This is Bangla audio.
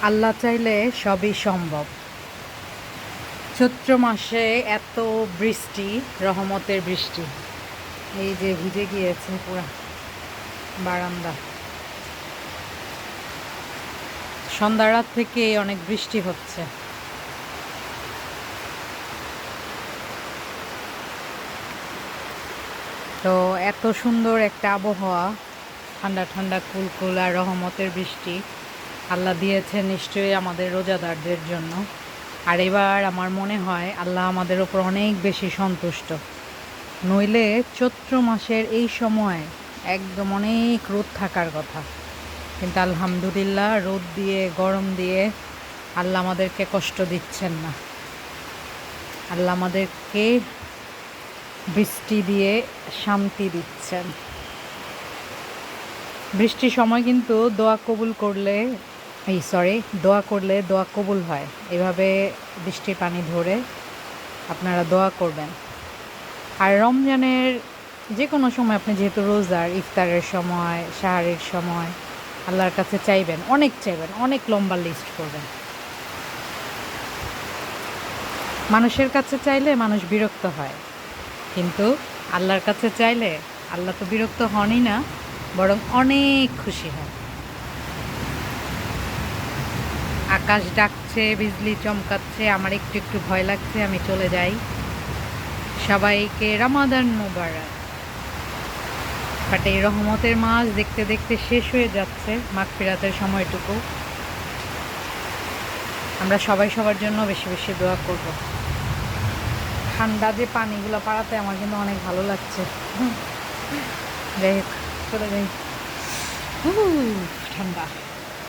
আল্লাহ চাইলে সবই সম্ভব। চৈত্র মাসে এত বৃষ্টি, রহমতের বৃষ্টি। এই যে ভিজে গিয়েছে পুরা বারান্দা। সন্ধ্যা রাত থেকে অনেক বৃষ্টি হচ্ছে। তো এত সুন্দর একটা আবহাওয়া, ঠান্ডা ঠান্ডা কুলকুল আর রহমতের বৃষ্টি আল্লাহ দিয়েছে নিশ্চয়ই আমাদের রোজাদারদের জন্য। আর এবার আমার মনে হয় আল্লাহ আমাদের ওপর অনেক বেশি সন্তুষ্ট। নইলে চৈত্র মাসের এই সময় একদম অনেক রোদ থাকার কথা, কিন্তু আলহামদুলিল্লাহ রোদ দিয়ে গরম দিয়ে আল্লাহ আমাদেরকে কষ্ট দিচ্ছেন না। আল্লাহ আমাদেরকে বৃষ্টি দিয়ে শান্তি দিচ্ছেন। বৃষ্টির সময় কিন্তু দোয়া করলে দোয়া কবুল হয়। এভাবে বৃষ্টির পানি ধরে আপনারা দোয়া করবেন। আর রমজানের যে কোনো সময় আপনি যেহেতু রোজার, ইফতারের সময়, সাহারির সময় আল্লাহর কাছে চাইবেন, অনেক লম্বা লিস্ট করবেন। মানুষের কাছে চাইলে মানুষ বিরক্ত হয়, কিন্তু আল্লাহর কাছে চাইলে আল্লাহ তো বিরক্ত হনই না, বরং অনেক খুশি হয়। আকাশ ডাকছে, বিজলি চমকাচ্ছে, আমার একটু একটু ভয় লাগছে, আমি চলে যাই। সবাইকে রমাদান মোবারক। বাট এই রহমতের মাস দেখতে দেখতে শেষ হয়ে যাচ্ছে, মাগফিরাতের সময়টুকু। আমরা সবাই সবার জন্য বেশি বেশি দোয়া করব। ঠান্ডা যে পানিগুলো পাড়াতে আমার কিন্তু অনেক ভালো লাগছে। যাই হোক, চলে যাই।